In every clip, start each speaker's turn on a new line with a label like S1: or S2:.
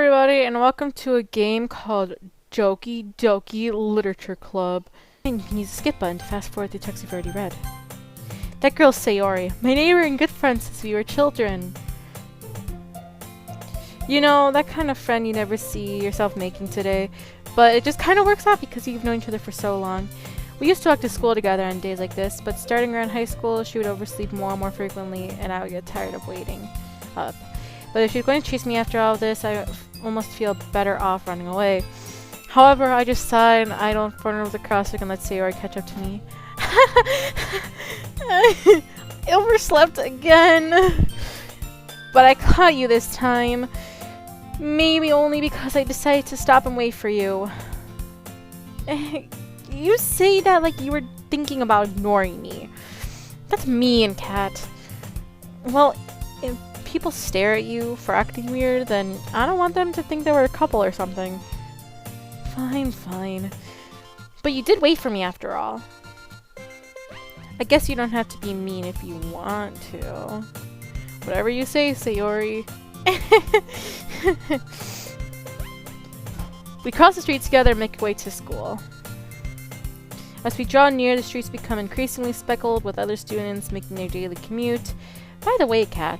S1: everybody, and welcome to a game called Doki Doki Literature Club. And you can use the skip button to fast forward through text you've already read. That girl's Sayori, my neighbor and good friend since we were children. You know, that kind of friend you never see yourself making today, but it just kind of works out because you've known each other for so long. We used to walk to school together on days like this, but starting around high school, she would oversleep more and more frequently, and I would get tired of waiting up. But if she's going to chase me after all this, I almost feel better off running away. However, I just sighed and idled in front of the crosswalk and let Sayori catch up to me. I overslept again. But I caught you this time. Maybe only because I decided to stop and wait for you. You say that like you were thinking about ignoring me. That's mean, Kat. Well, if people stare at you for acting weird, then I don't want them to think they were a couple or something. Fine, fine. But you did wait for me after all. I guess you don't have to be mean if you want to. Whatever you say, Sayori. We cross the street together and make our way to school. As we draw near, the streets become increasingly speckled with other students making their daily commute. By the way, Kat,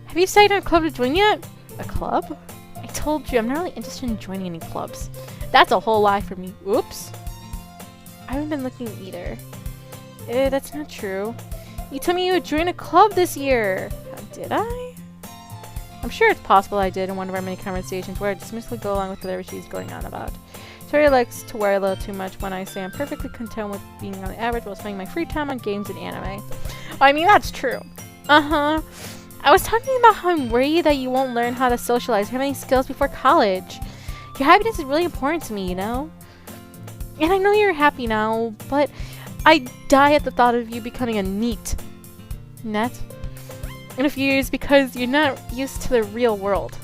S1: have you decided on a club to join yet? A club? I told you, I'm not really interested in joining any clubs. That's a whole lie for me. Oops. I haven't been looking either. That's not true. You told me you would join a club this year. Did I? I'm sure it's possible I did in one of our many conversations where I dismissively go along with whatever she's going on about. Sayori likes to worry a little too much when I say I'm perfectly content with being on the average while spending my free time on games and anime. I mean, that's true. Uh-huh. I was talking about how I'm worried that you won't learn how to socialize or have any skills before college. Your happiness is really important to me, you know? And I know you're happy now, but I die at the thought of you becoming a NEET. Net? In a few years because you're not used to the real world.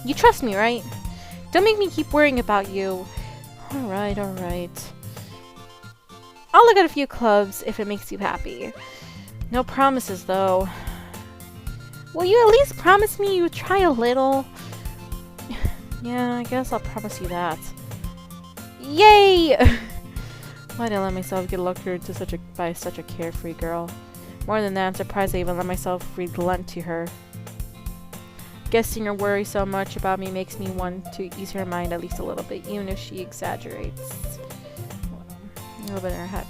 S1: You trust me, right? Don't make me keep worrying about you. Alright, alright. I'll look at a few clubs if it makes you happy. No promises, though. Will you at least promise me you would try a little? Yeah, I guess I'll promise you that. Yay! Why did I let myself get lured into by such a carefree girl? More than that, I'm surprised I even let myself relent to her. Guessing her worry so much about me makes me want to ease her mind at least a little bit, even if she exaggerates. A little bit in her head.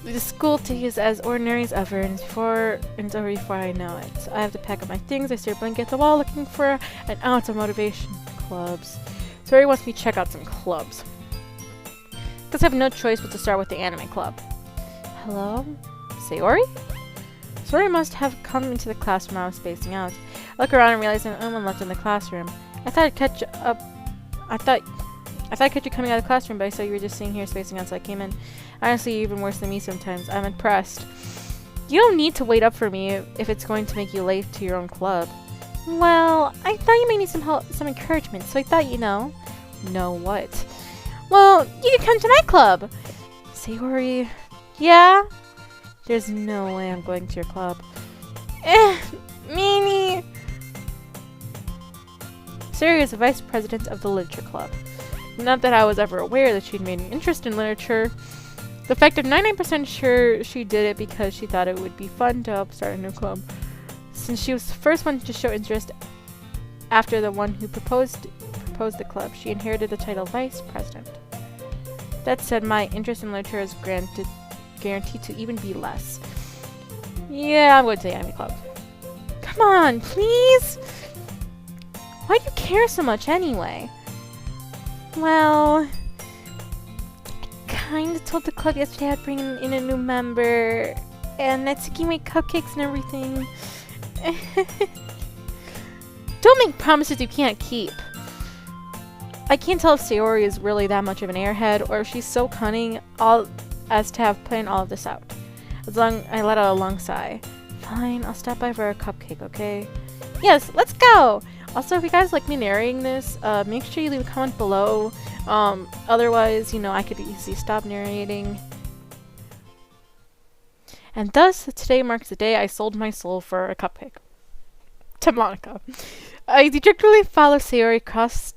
S1: The school day is as ordinary as ever, and it's over before I know it. I have to pack up my things. I stare blank at the wall looking for an ounce of motivation. Clubs. Sayori wants me to check out some clubs. Guess I have no choice but to start with the anime club. Hello? Sayori? Sayori must have come into the classroom I was spacing out. I look around and realize there's no one left in the classroom. I thought I'd catch you coming out of the classroom, but I saw you were just sitting here spacing out, so I came in. Honestly, you're even worse than me sometimes. I'm impressed. You don't need to wait up for me if it's going to make you late to your own club. Well, I thought you may need some help, some encouragement, so I thought, you know. Know what? Well, you can come to my club. Sayori. Yeah? There's no way I'm going to your club. Meanie. Sayori is the vice president of the literature club. Not that I was ever aware that she'd made an interest in literature. The fact I'm 99% sure she did it because she thought it would be fun to help start a new club. Since she was the first one to show interest after the one who proposed the club, she inherited the title vice president. That said, my interest in literature is guaranteed to even be less. Yeah, I'm going to the anime club. Come on, please! Why do you care so much anyway? Well, I kinda told the club yesterday I'd bring in a new member, and Natsuki made cupcakes and everything. Don't make promises you can't keep. I can't tell if Sayori is really that much of an airhead, or if she's so cunning as to have planned all of this out. I let out a long sigh. Fine, I'll stop by for a cupcake, okay? Yes, let's go! Also, if you guys like me narrating this, make sure you leave a comment below. Otherwise, you know, I could easily stop narrating. And thus, today marks the day I sold my soul for a cupcake. To Monika. I dejectedly follow Sayori across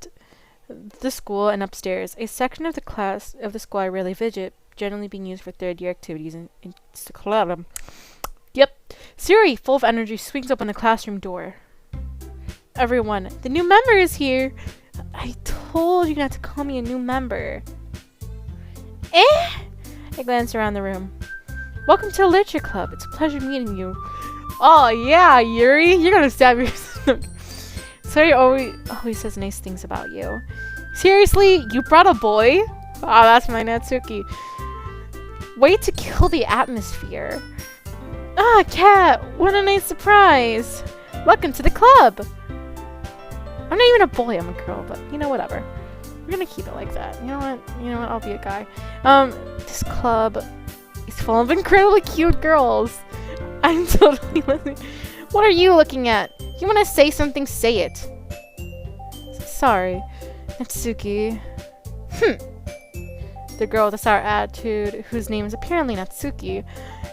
S1: the school and upstairs. A section of the school I rarely visit, generally being used for third-year activities in the club. Yep. Sayori, full of energy, swings open the classroom door. Everyone, the new member is here. I told you not to call me a new member. I glance around the room. Welcome to the Literature Club. It's a pleasure meeting you. Oh yeah, Yuri, you're gonna stab yourself. Sayori always says nice things about you. Seriously, you brought a boy? Oh, that's my Natsuki. Way to kill the atmosphere. Ah, cat, what a nice surprise. Welcome to the club. I'm not even a boy, I'm a girl, but you know, whatever. We're gonna keep it like that. You know what, I'll be a guy. This club is full of incredibly cute girls. I'm totally listening. What are you looking at? You wanna say something, say it. Sorry. Natsuki. The girl with the sour attitude, whose name is apparently Natsuki,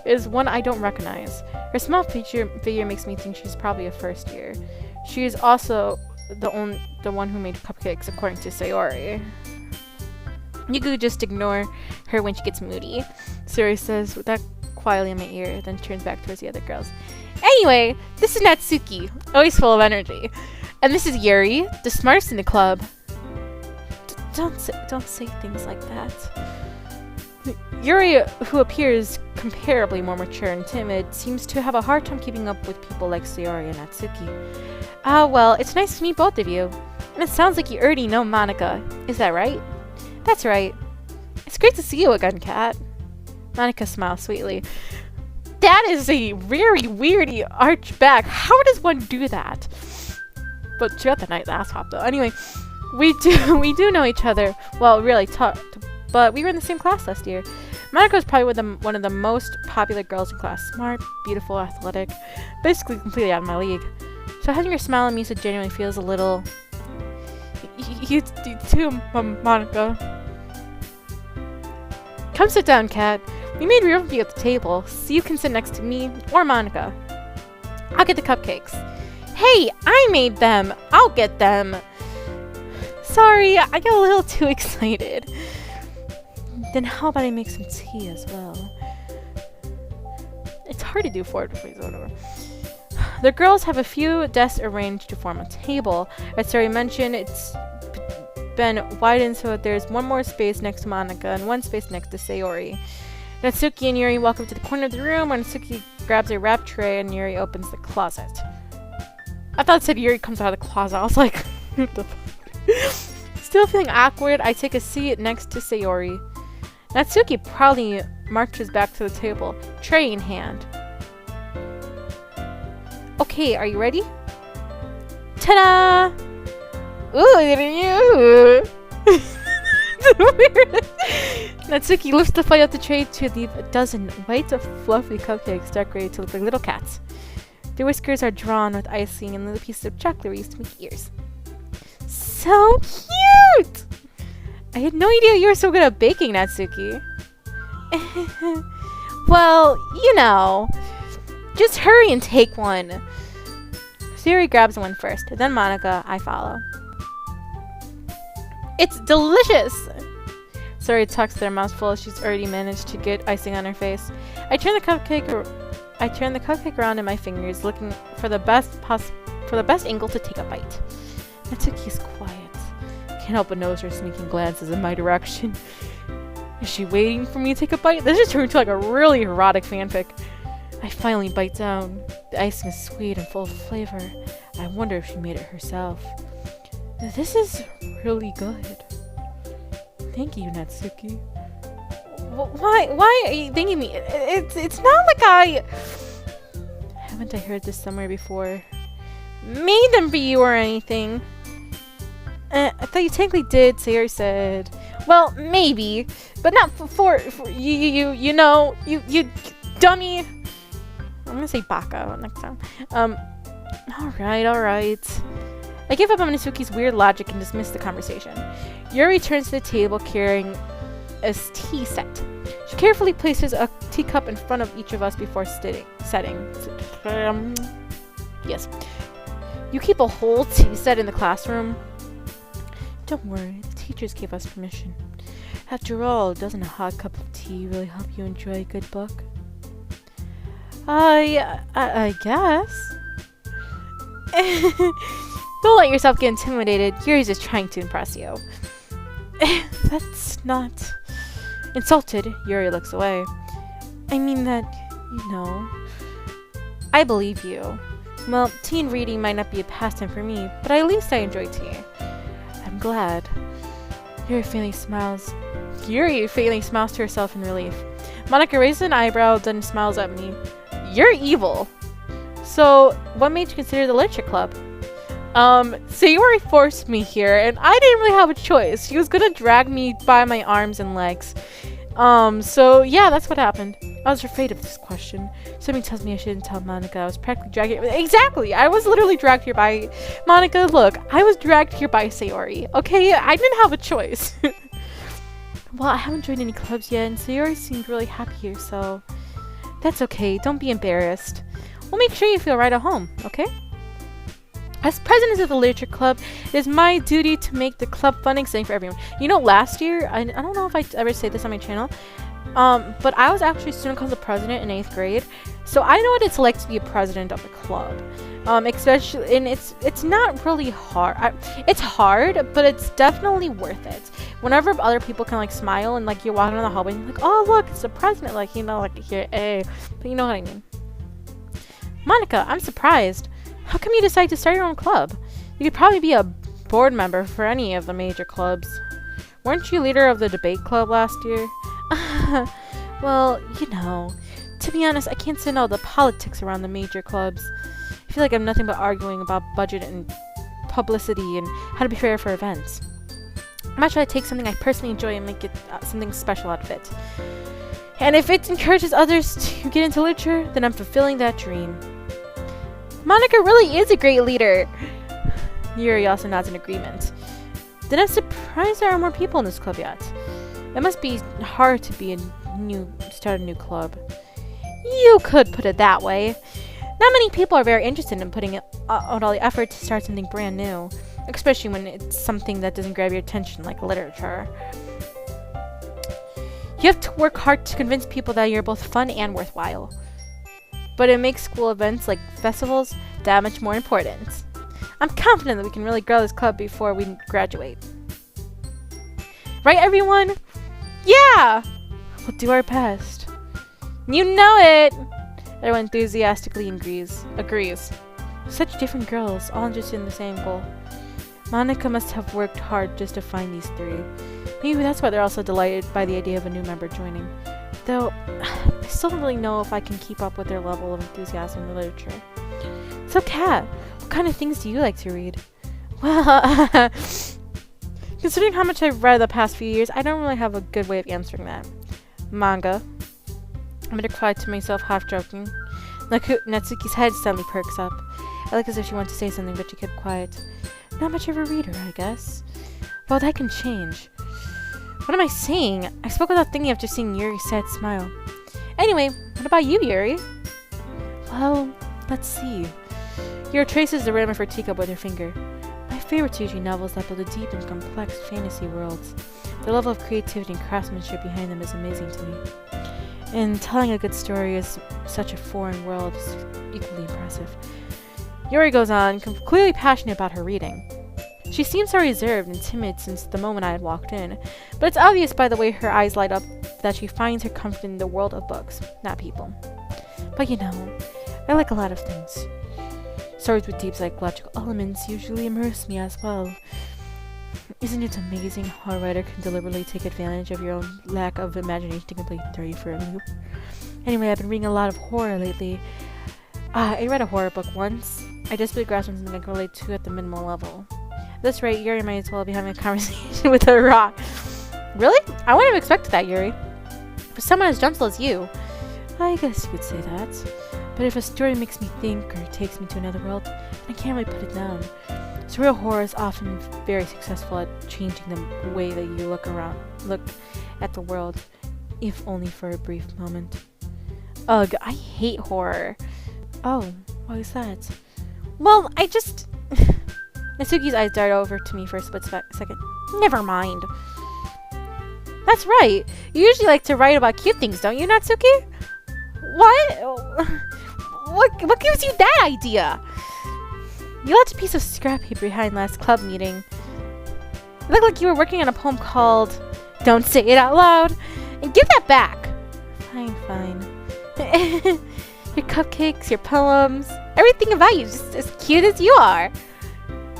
S1: is one I don't recognize. Her small figure makes me think she's probably a first year. She is also the one who made cupcakes, according to Sayori. You could just ignore her when she gets moody, Sayori says with that quietly in my ear, then turns back towards the other girls. Anyway, this is Natsuki, always full of energy. And this is Yuri, the smartest in the club. Don't say things like that. Yuri, who appears comparably more mature and timid, seems to have a hard time keeping up with people like Sayori and Natsuki. Well, it's nice to meet both of you. And it sounds like you already know Monika. Is that right? That's right. It's great to see you again, Kat. Monika smiles sweetly. That is a very weirdy arch back. How does one do that? But she got the nice ass hop though. Anyway, we do know each other. Well, really, but we were in the same class last year. Monika was probably one of the most popular girls in class. Smart, beautiful, athletic, basically completely out of my league. So having your smile on me so genuinely feels a little... You too, Monika. Come sit down, Kat. We made room for you at the table, so you can sit next to me or Monika. I'll get the cupcakes. Hey, I made them! I'll get them! Sorry, I got a little too excited. Then how about I make some tea as well? It's hard to do forward please, whatever. The girls have a few desks arranged to form a table. As Sayori mentioned, it's been widened so that there's one more space next to Monika and one space next to Sayori. Natsuki and Yuri walk up to the corner of the room where Natsuki grabs a wrap tray and Yuri opens the closet. I thought it said Yuri comes out of the closet. I was like, what the fuck? Still feeling awkward, I take a seat next to Sayori. Natsuki proudly marches back to the table, tray in hand. Okay, are you ready? Ta-da! Ooh, you! Natsuki lifts the plate up the tray to leave a dozen white, fluffy cupcakes decorated to look like little cats. Their whiskers are drawn with icing and little pieces of chocolate used to make ears. So cute! I had no idea you were so good at baking, Natsuki. Well, you know. Just hurry and take one. Sayori grabs one first, then Monika, I follow. It's delicious! Sayori tucks their mouthful as she's already managed to get icing on her face. I turn the cupcake around in my fingers, looking for the best angle to take a bite. Natsuki's quiet. Can't help but notice her sneaking glances in my direction. Is she waiting for me to take a bite? This just turned into like a really erotic fanfic. I finally bite down. The icing is sweet and full of flavor. I wonder if she made it herself. This is really good. Thank you, Natsuki. Why are you thanking me? It's not like haven't I heard this somewhere before? Made them for you or anything. I thought you technically did, Sayori said. Well, maybe, but not for you know, you dummy. I'm gonna say baka next time. Alright. I give up on Natsuki's weird logic and dismiss the conversation. Yuri turns to the table carrying a tea set. She carefully places a teacup in front of each of us before setting. Yes. You keep a whole tea set in the classroom? Don't worry, the teachers gave us permission. After all, doesn't a hot cup of tea really help you enjoy a good book? I guess. Don't let yourself get intimidated. Yuri's just trying to impress you. That's not... Insulted, Yuri looks away. I mean that, I believe you. Well, tea and reading might not be a pastime for me, but at least I enjoy tea. I'm glad. Yuri faintly smiles to herself in relief. Monika raises an eyebrow, then smiles at me. You're evil. So, what made you consider the literature club? Sayori forced me here, and I didn't really have a choice. She was gonna drag me by my arms and legs. So yeah, that's what happened. I was afraid of this question. Something tells me I shouldn't tell Monika. I was practically dragged here. Exactly! I was literally dragged here by... Monika, look, I was dragged here by Sayori. Okay? I didn't have a choice. Well, I haven't joined any clubs yet, and Sayori seemed really happy here, so... That's okay. Don't be embarrassed. We'll make sure you feel right at home, okay? As president of the literature club, it is my duty to make the club fun and exciting for everyone. Last year, I don't know if I ever say this on my channel, but I was actually student council president in 8th grade, so I know what it's like to be a president of a club. Especially, and it's not really hard. It's hard, but it's definitely worth it. Whenever other people can smile and you're walking down the hallway and you're like, oh look, it's the president, here, hey, but you know what I mean. Monika, I'm surprised. How come you decide to start your own club? You could probably be a board member for any of the major clubs. Weren't you leader of the debate club last year? Well, to be honest, I can't stand all the politics around the major clubs. I feel like I'm nothing but arguing about budget and publicity and how to be fair for events. I'm not trying to take something I personally enjoy and make it something special out of it. And if it encourages others to get into literature, then I'm fulfilling that dream. Monika really is a great leader. Yuri also nods in agreement. Then I'm surprised there are more people in this club yet. It must be hard to start a new club. You could put it that way. Not many people are very interested in putting out all the effort to start something brand new, especially when it's something that doesn't grab your attention like literature. You have to work hard to convince people that you're both fun and worthwhile. But it makes school events like festivals that much more important. I'm confident that we can really grow this club before we graduate. Right, everyone? Yeah! We'll do our best. You know it! Everyone enthusiastically agrees. Such different girls, all interested in the same goal. Monika must have worked hard just to find these three. Maybe that's why they're also delighted by the idea of a new member joining. Though, I still don't really know if I can keep up with their level of enthusiasm in literature. So, Kat, what kind of things do you like to read? Well, considering how much I've read the past few years, I don't really have a good way of answering that. Manga. I'm gonna cry to myself, half joking. Natsuki's head suddenly perks up. I look as if she wanted to say something, but she kept quiet. Not much of a reader, I guess. Well, that can change. What am I saying? I spoke without thinking after seeing Yuri's sad smile. Anyway, what about you, Yuri? Well, let's see. Yuri traces the rim of her teacup with her finger. My favorite are usually novels that build a deep and complex fantasy worlds. The level of creativity and craftsmanship behind them is amazing to me. And telling a good story is such a foreign world is equally impressive. Yuri goes on, clearly passionate about her reading. She seems so reserved and timid since the moment I had walked in, but it's obvious by the way her eyes light up that she finds her comfort in the world of books, not people. But I like a lot of things. Stories with deep psychological elements usually immerse me as well. Isn't it amazing how a writer can deliberately take advantage of your own lack of imagination to completely throw you for a loop? Anyway, I've been reading a lot of horror lately. I read a horror book once. I desperately grasped something I can relate to at the minimal level. At this rate, Yuri might as well be having a conversation with a rock. Really? I wouldn't have expected that, Yuri. For someone as gentle as you, I guess you could say that. But if a story makes me think or takes me to another world, I can't really put it down. Surreal horror is often very successful at changing the way that you look at the world, if only for a brief moment. Ugh, I hate horror. Oh, why is that? Well, Natsuki's eyes dart over to me for a split second. Never mind. That's right. You usually like to write about cute things, don't you, Natsuki? What? What gives you that idea? You left a piece of scrap paper behind last club meeting. It looked like you were working on a poem called Don't Say It Out Loud. And give that back. Fine. Your cupcakes, your poems, everything about you is just as cute as you are.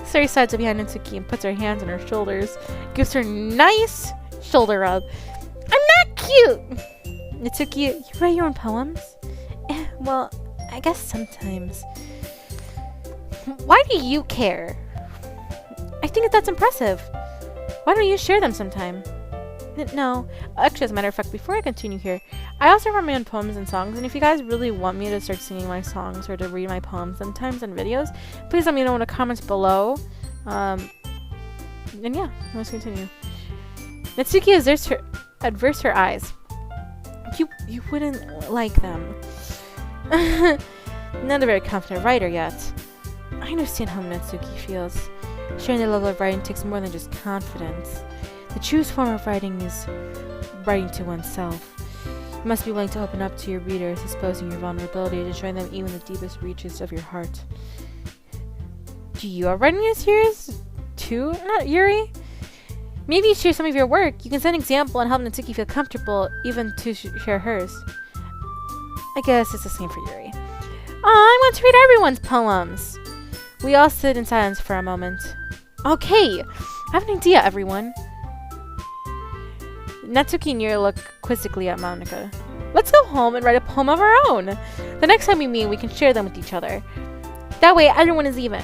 S1: Sayori sides up behind Natsuki and puts her hands on her shoulders. Gives her a nice shoulder rub. I'm not cute! Natsuki, you write your own poems? Well, I guess sometimes. Why do you care? I think that's impressive. Why don't you share them sometime? No. Actually, as a matter of fact, before I continue here, I also write my own poems and songs, and if you guys really want me to start singing my songs or to read my poems sometimes in videos, please let me know in the comments below. And yeah, let's continue. Natsuki averts her eyes. You wouldn't like them. Not a very confident writer yet. I understand how Natsuki feels. Sharing the level of writing takes more than just confidence. The truest form of writing is writing to oneself. You must be willing to open up to your readers, exposing your vulnerability to join them even in the deepest reaches of your heart. Do you have writing series too, not Yuri? Maybe you share some of your work. You can set an example and help Natsuki feel comfortable even to share hers. I guess it's the same for Yuri. I want to read everyone's poems. We all sit in silence for a moment. Okay, I have an idea, everyone. Natsuki and Yuri look quizzically at Monika. Let's go home and write a poem of our own. The next time we meet, we can share them with each other. That way, everyone is even.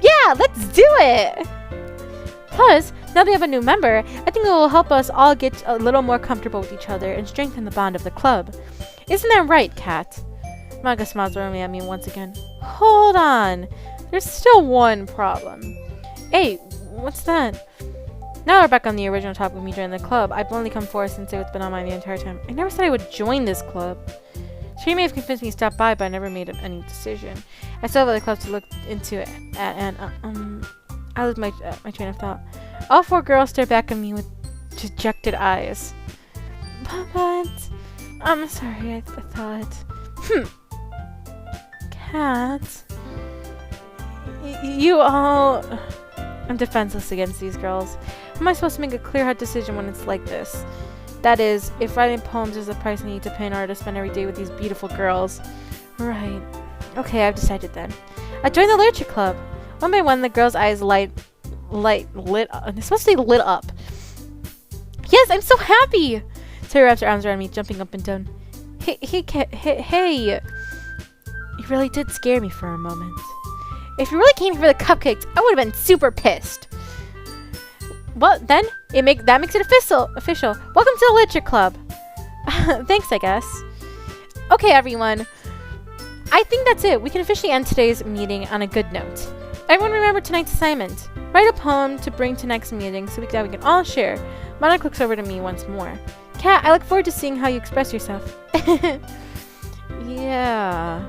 S1: Yeah, let's do it! Plus, now that we have a new member, I think it will help us all get a little more comfortable with each other and strengthen the bond of the club. Isn't that right, Kat? Monika smiles warmly at me once again. Hold on. There's still one problem. Hey, what's that? Now we're back on the original topic of me joining the club. I've only come forward since it's been on my mind the entire time. I never said I would join this club. She may have convinced me to stop by, but I never made any decision. I still have other clubs to look into, and I lose my train of thought. All four girls stare back at me with dejected eyes. But I'm sorry, I thought. Kat, you all. I'm defenseless against these girls. How am I supposed to make a clear-cut decision when it's like this? That is, if writing poems is the price I need to pay in order to spend every day with these beautiful girls. Right. Okay, I've decided then. I joined the literature club. One by one, the girls' eyes lit up. It's supposed to say lit up. Yes, I'm so happy! Sayori wraps her arms around me, jumping up and down. Hey! You really did scare me for a moment. If you really came here for the cupcakes, I would have been super pissed. Well, then, that makes it official. Welcome to the literature club. Thanks, I guess. Okay, everyone. I think that's it. We can officially end today's meeting on a good note. Everyone remember tonight's assignment. Write a poem to bring to next meeting so we can all share. Monika looks over to me once more. Kat, I look forward to seeing how you express yourself. Yeah.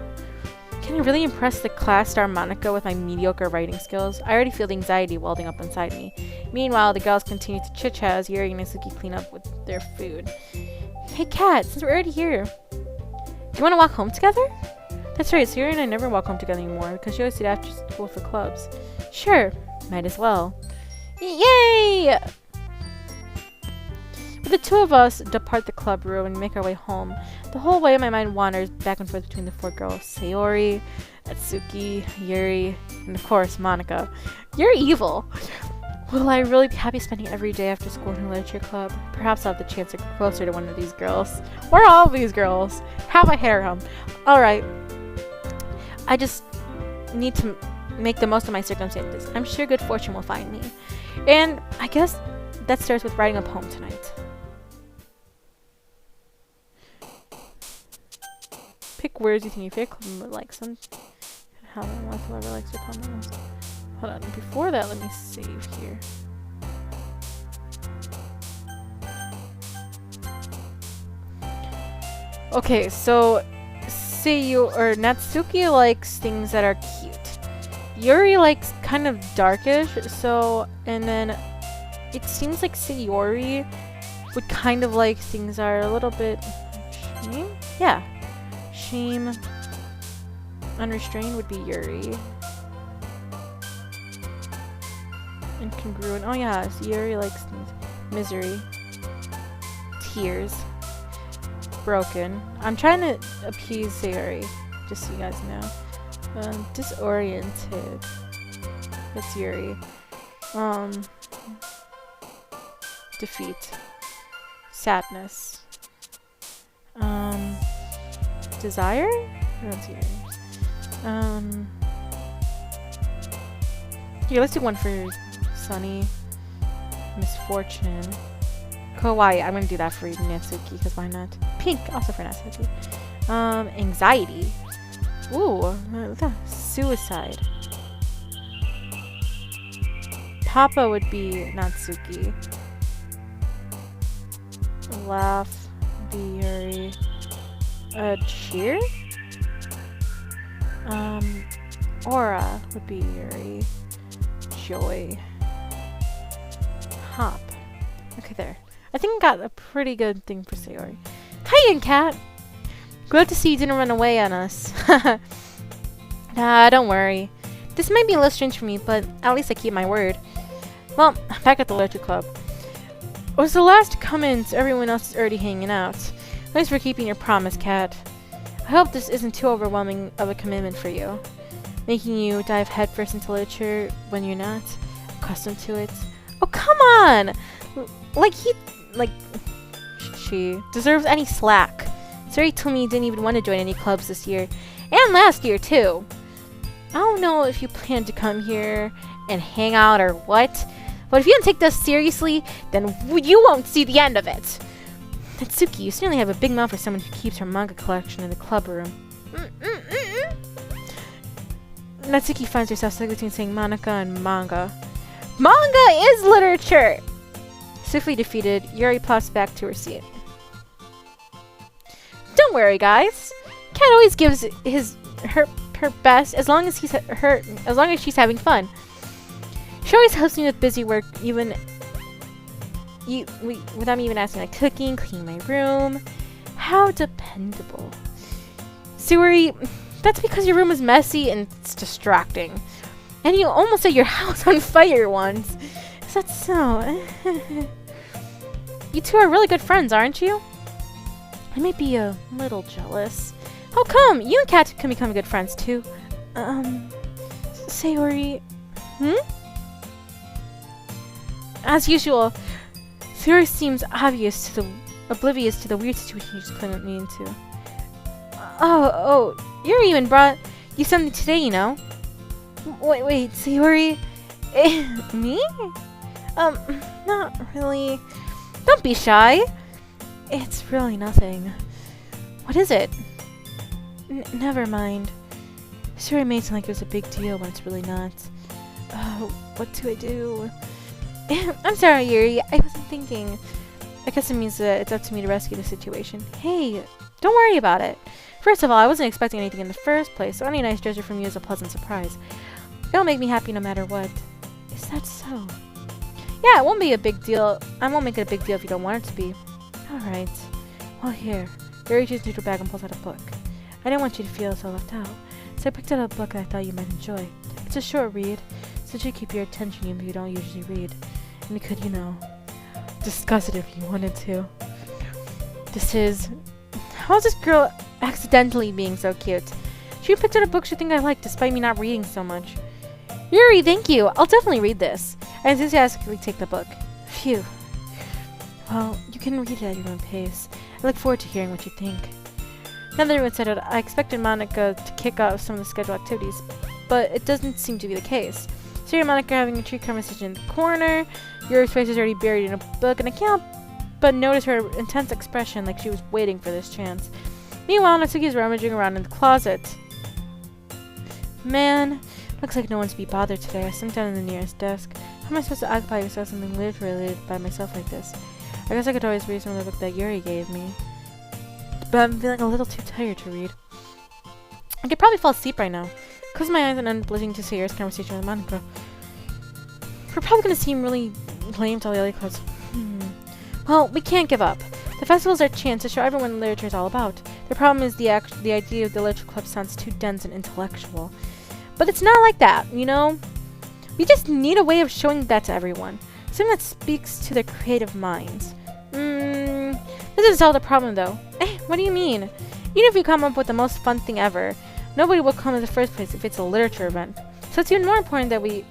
S1: Can I really impress the class star Monika with my mediocre writing skills? I already feel the anxiety welding up inside me. Meanwhile, the girls continue to chit-chat as Yuri and Natsuki clean up with their food. Hey Kat, since we're already here, do you want to walk home together? That's right, Sayori and I never walk home together anymore because she always stayed after school for clubs. Sure, might as well. Yay! But the two of us depart the club room and make our way home. The whole way my mind wanders back and forth between the four girls. Sayori, Natsuki, Yuri, and of course Monika. You're evil! Will I really be happy spending every day after school in a literature club? Perhaps I'll have the chance to get closer to one of these girls. Or all of these girls. Have a harem. Alright. I just need to make the most of my circumstances. I'm sure good fortune will find me. And I guess that starts with writing a poem tonight. Pick words you think your favorite club member likes. How whoever likes your poem the most. Hold on, before that, let me save here. Okay, so Natsuki likes things that are cute. Yuri likes kind of darkish, so, and then it seems like Sayori would kind of like things are a little bit shame? Yeah. Shame. Unrestrained would be Yuri. Incongruent. Oh yeah, so Yuri likes things. Misery. Tears. Broken. I'm trying to appease Sayori, just so you guys know. Disoriented. That's Yuri. Defeat. Sadness. Desire? That's Yuri. Here, let's do one for Sunny. Misfortune. Kawaii. I'm gonna do that for Natsuki, because why not? Pink, also for Natsuki. Anxiety. Ooh, suicide. Papa would be Natsuki. Laugh, be Yuri. Cheer? Aura would be Yuri. Joy. Hop. Okay, there. I think I got a pretty good thing for Sayori. Hi again, cat! Glad to see you didn't run away on us. Nah, don't worry. This might be a little strange for me, but at least I keep my word. Well, back at the Literature Club. I was the last to come in, so everyone else is already hanging out. Thanks for keeping your promise, cat. I hope this isn't too overwhelming of a commitment for you. Making you dive headfirst into literature when you're not accustomed to it. Oh, come on! She deserves any slack. Sayori told me you didn't even want to join any clubs this year. And last year, too. I don't know if you plan to come here and hang out or what, but if you don't take this seriously, then you won't see the end of it. Natsuki, you certainly have a big mouth for someone who keeps her manga collection in the club room. Natsuki finds herself stuck between saying Monika and manga. Manga is literature! Swiftly defeated, Yuri plops back to her seat. Don't worry, guys. Cat always gives her best as long as she's having fun. She always helps me with busy work, without me even asking, like cooking, cleaning my room. How dependable. Sayori, that's because your room is messy and it's distracting. And you almost set your house on fire once. Is that so? You two are really good friends, aren't you? I may be a little jealous. How come? You and Kat can become good friends too. Sayori... As usual, Sayori seems oblivious to the weird situation you just put me into. Oh, Yuri even brought you something today, you know. Wait, Sayori... me? Not really. Don't be shy. It's really nothing. What is it? Never mind. Sayori made it sound like it was a big deal when it's really not. What do I do? I'm sorry, Yuri. I wasn't thinking. I guess it means that it's up to me to rescue the situation. Hey, don't worry about it. First of all, I wasn't expecting anything in the first place, so any nice gesture from you is a pleasant surprise. It'll make me happy no matter what. Is that so? Yeah, it won't be a big deal. I won't make it a big deal if you don't want it to be. Alright. Well, here. Yuri reaches into her bag and pulls out a book. I didn't want you to feel so left out, so I picked out a book that I thought you might enjoy. It's a short read, so it should keep your attention even if you don't usually read. And you could, discuss it if you wanted to. This is... How is this girl accidentally being so cute? She picked out a book she think I like, despite me not reading so much. Yuri, thank you! I'll definitely read this. I enthusiastically take the book. Phew. Well, you can read it at your own pace. I look forward to hearing what you think. Now that everyone's settled, I expected Monika to kick off some of the scheduled activities, but it doesn't seem to be the case. So you're Monika having a tree conversation in the corner, Yuri's face is already buried in a book, and I can't but notice her intense expression like she was waiting for this chance. Meanwhile, Natsuki's rummaging around in the closet. Man, looks like no one's to be bothered today. I sat down in the nearest desk. How am I supposed to occupy myself with something literally by myself like this? I guess I could always read some of the book that Yuri gave me. But I'm feeling a little too tired to read. I could probably fall asleep right now. Close my eyes and end up listening to Sayori's conversation with Monika. We're probably gonna seem really lame to all the other clubs. Well, we can't give up. The festival is our chance to show everyone what literature is all about. The problem is the idea of the literature club sounds too dense and intellectual. But it's not like that, you know? We just need a way of showing that to everyone. Something that speaks to their creative minds. This doesn't solve the problem, though. What do you mean? Even if we come up with the most fun thing ever, nobody will come in the first place if it's a literature event. So it's even more important that we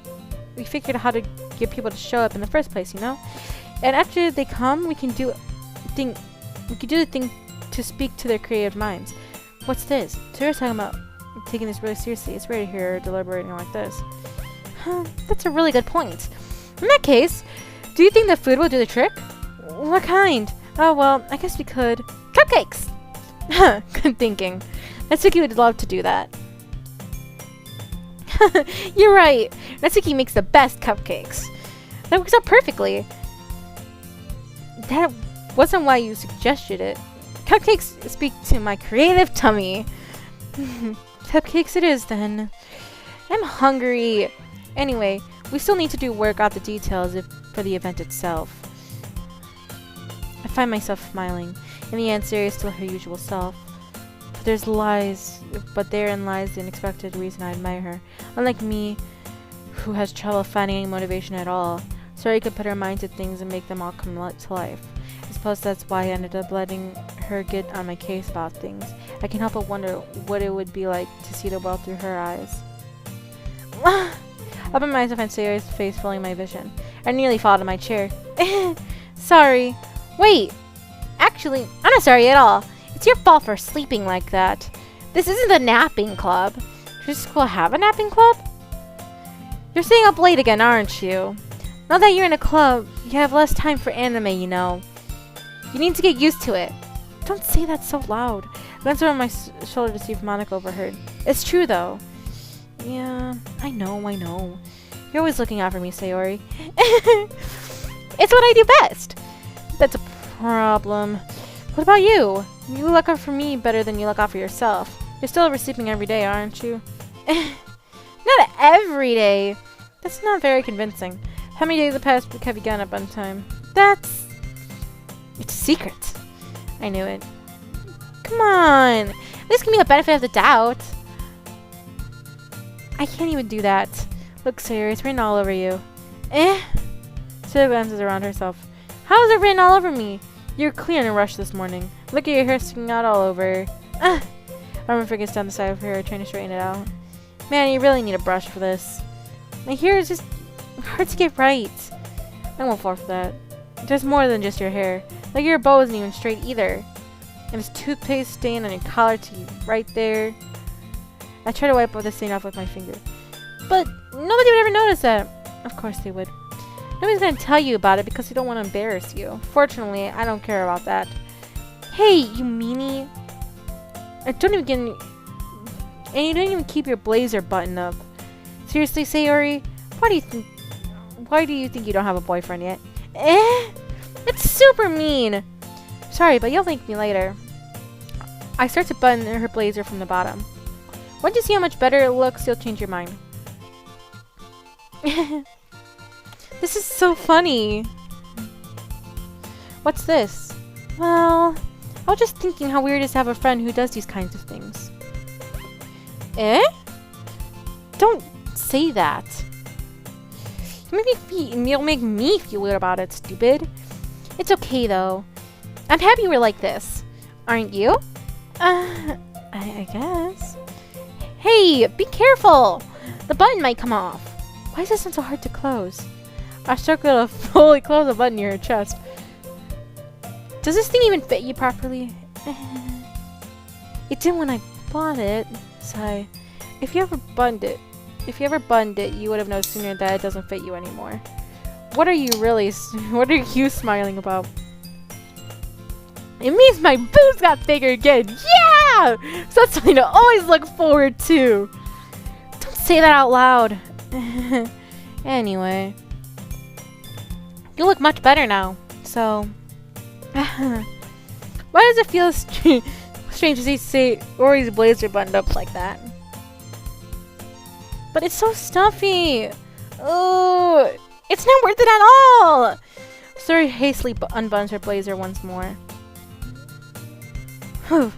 S1: figured out how to get people to show up in the first place, you know? And after they come, we can do the thing to speak to their creative minds. What's this? Sayori's talking about taking this really seriously. It's rare to hear her deliberating like this. That's a really good point. In that case, do you think the food will do the trick? What kind? Oh, well, I guess we could. Cupcakes! Good thinking. Natsuki would love to do that. You're right. Natsuki makes the best cupcakes. That works out perfectly. That wasn't why you suggested it. Cupcakes speak to my creative tummy. Cupcakes it is, then. I'm hungry. Anyway, we still need to work out the details for the event itself. I find myself smiling. In the end, Sayori is still her usual self. But therein lies the unexpected reason I admire her. Unlike me, who has trouble finding any motivation at all, Sayori could put her mind to things and make them all come to life. I suppose that's why I ended up letting her get on my case about things. I can't help but wonder what it would be like to see the world through her eyes. Open my eyes to find Sayori's face filling my vision. I nearly fall out of my chair. Sorry. Wait. Actually, I'm not sorry at all. It's your fault for sleeping like that. This isn't the napping club. Does your school have a napping club? You're staying up late again, aren't you? Now that you're in a club, you have less time for anime, you know. You need to get used to it. Don't say that so loud. I glanced over my shoulder to see if Monika overheard. It's true, though. Yeah, I know. You're always looking out for me, Sayori. It's what I do best. That's a problem. What about you? You look out for me better than you look out for yourself. You're still oversleeping every day, aren't you? Not every day. That's not very convincing. How many days have passed have you gotten up on time? It's a secret. I knew it. Come on. At least give me the benefit of the doubt. I can't even do that. Look, Sayori, it's written all over you. Sayori glances around herself. How is it written all over me? You're clear in a rush this morning. Look at your hair sticking out all over. Armor gets down the side of her hair, trying to straighten it out. Man, you really need a brush for this. My hair is just hard to get right. I won't fall for that. There's more than just your hair. Like your bow isn't even straight either. And there's toothpaste stain on your collar right there. I try to wipe the stain off with my finger. But nobody would ever notice that. Of course they would. Nobody's gonna tell you about it because they don't want to embarrass you. Fortunately, I don't care about that. Hey, you meanie. And you don't even keep your blazer buttoned up. Seriously, Sayori? Why do you think you don't have a boyfriend yet? It's super mean. Sorry, but you'll thank me later. I start to button her blazer from the bottom. Once you see how much better it looks, you'll change your mind. This is so funny. What's this? Well, I was just thinking how weird it is to have a friend who does these kinds of things. Don't say that. You'll make me feel weird about it, stupid. It's okay, though. I'm happy we're like this. Aren't you? I guess. Hey, be careful! The button might come off. Why is this one so hard to close? I struggle to fully close the button near your chest. Does this thing even fit you properly? It didn't when I bought it. Sigh. If you ever buttoned it, you would have noticed sooner that it doesn't fit you anymore. What are you smiling about? It means my boobs got bigger again. Yeah! So that's something to always look forward to. Don't say that out loud. Anyway. You look much better now. So. Why does it feel strange to see Sayori's blazer buttoned up like that? But it's so stuffy. Oh, it's not worth it at all. Sayori hastily unbuttons her blazer once more. Whew.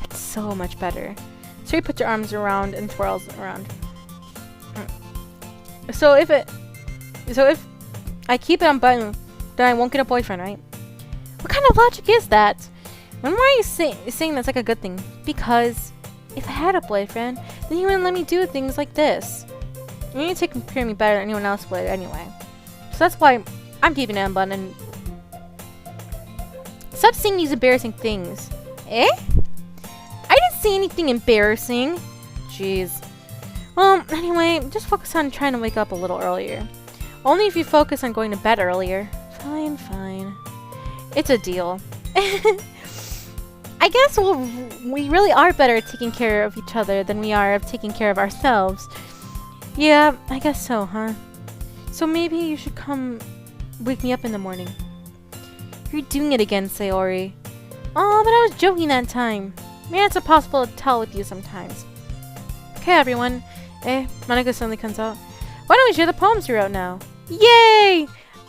S1: That's so much better. Sayori puts her arms around and twirls around. So if I keep it unbuttoned, then I won't get a boyfriend, right? What kind of logic is that? Why are you saying that's like a good thing? Because if I had a boyfriend, then he wouldn't let me do things like this. You need to take care of me better than anyone else would anyway. So that's why I'm keeping it unbuttoned. And stop saying these embarrassing things. Eh? I didn't say anything embarrassing. Jeez. Well, anyway, just focus on trying to wake up a little earlier. Only if you focus on going to bed earlier. Fine, fine. It's a deal. I guess we really are better at taking care of each other than we are of taking care of ourselves. Yeah, I guess so, huh? So maybe you should come wake me up in the morning. You're doing it again, Sayori. Oh, but I was joking that time. Maybe it's impossible to tell with you sometimes. Okay, everyone. Monika suddenly comes out. Why don't we share the poems you wrote now? Yay!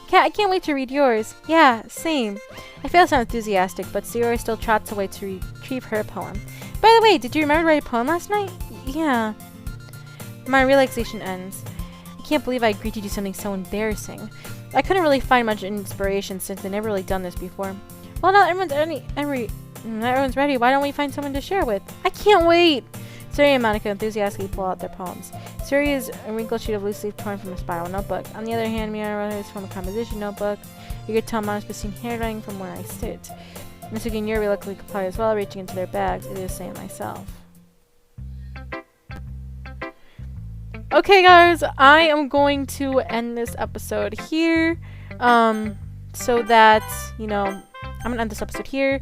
S1: I can't wait to read yours. Yeah, same. I feel so enthusiastic, but Sayori still trots away to retrieve her poem. By the way, did you remember to write a poem last night? Yeah. My relaxation ends. I can't believe I agreed to do something so embarrassing. I couldn't really find much inspiration since I've never really done this before. Well, now everyone's ready. Why don't we find someone to share with? I can't wait! Sayori and Monika enthusiastically pull out their poems. Sayori is a wrinkled sheet of loose leaf torn from a spiral notebook. On the other hand, Mira is from a composition notebook. You could tell Mona's pristine handwriting from where I sit. Natsuki and Yuri reluctantly comply as well, reaching into their bags. It is the same myself. Okay, guys, I am going to end this episode here. So that, I'm gonna end this episode here.